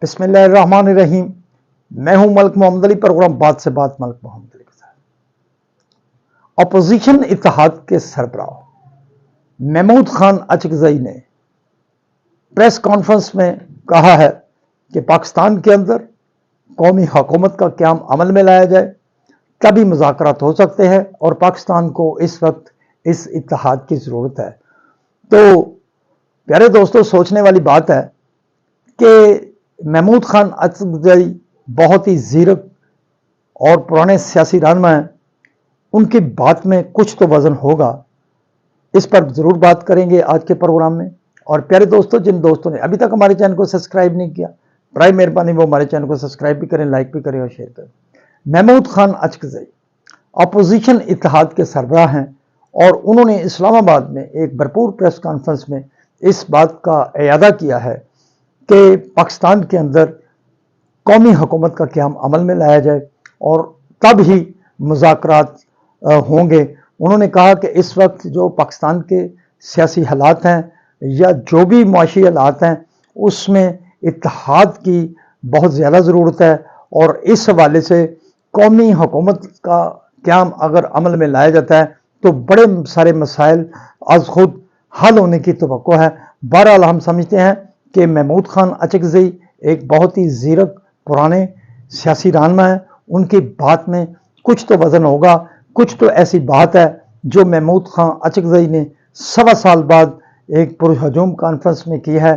बिस्मिल्लाहिर्रहमानिर्रहीम। मैं हूं मलिक मोहम्मद अली, प्रोग्राम बात से बात मलिक मोहम्मद अली के साथ। अपोजिशन इत्तेहाद के सरबराह महमूद खान अचकजई ने प्रेस कॉन्फ्रेंस में कहा है कि पाकिस्तान के अंदर कौमी हुकूमत का क़याम अमल में लाया जाए, तभी मुज़ाकरात हो सकते हैं और पाकिस्तान को इस वक्त इस इत्तेहाद की ज़रूरत है। तो प्यारे दोस्तों, सोचने वाली बात है कि महमूद खान अचकजई बहुत ही ज़ीरक और पुराने सियासी रहनुमा हैं। उनकी बात में कुछ तो वज़न होगा, इस पर ज़रूर बात करेंगे आज के प्रोग्राम में। और प्यारे दोस्तों, जिन दोस्तों ने अभी तक हमारे चैनल को सब्सक्राइब नहीं किया, बड़ी मेहरबानी वो हमारे चैनल को सब्सक्राइब भी करें, लाइक भी करें और शेयर करें। महमूद खान अचकजई अपोजिशन इत्तेहाद के सरबराह हैं और उन्होंने इस्लामाबाद में एक भरपूर प्रेस कॉन्फ्रेंस में इस बात का इयादा किया है कि पाकिस्तान के अंदर कौमी हुकूमत का क़याम अमल में लाया जाए और तब ही मुज़ाकरात होंगे। उन्होंने कहा कि इस वक्त जो पाकिस्तान के सियासी हालात हैं या जो भी मुआशी हालात हैं, उसमें इत्तेहाद की बहुत ज़्यादा ज़रूरत है और इस हवाले से कौमी हुकूमत का क़याम अगर अमल में लाया जाता है तो बड़े सारे मसाइल आज खुद हल होने की तवक्को है। बहरहाल हम समझते हैं कि महमूद खान अचकजई एक बहुत ही ज़ीरक पुराने सियासी रहनुमा हैं। उनकी बात में कुछ तो वज़न होगा, कुछ तो ऐसी बात है जो महमूद खान अचकजई ने 1.25 साल बाद एक पुरहजूम कॉन्फ्रेंस में की है।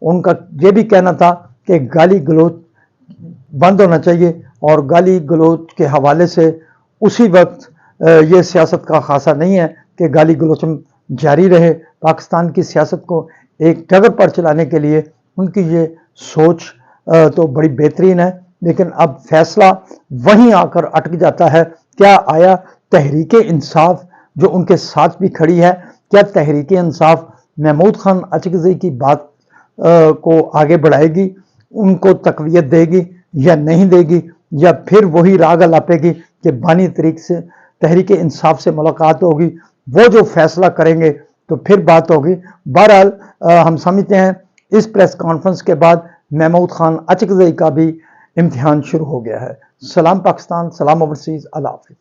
उनका ये भी कहना था कि गाली गलोच बंद होना चाहिए और गाली गलोच के हवाले से उसी वक्त ये सियासत का खासा नहीं है कि गाली गलोच जारी रहे। पाकिस्तान की सियासत को एक डगर पर चलाने के लिए उनकी ये सोच तो बड़ी बेहतरीन है, लेकिन अब फैसला वहीं आकर अटक जाता है। क्या आया तहरीक इंसाफ जो उनके साथ भी खड़ी है, क्या तहरीक इंसाफ महमूद खान अचकजई की बात को आगे बढ़ाएगी, उनको तकवीत देगी या नहीं देगी, या फिर वही राग अलापेगी कि बानी तरीक से तहरीक इंसाफ से मुलाकात होगी, वो जो फैसला करेंगे तो फिर बात होगी। बहरहाल हम समझते हैं इस प्रेस कॉन्फ्रेंस के बाद महमूद खान अचकजई का भी इम्तिहान शुरू हो गया है। सलाम पाकिस्तान, सलाम ओवरसीज़, अल्लाह हाफ़िज़।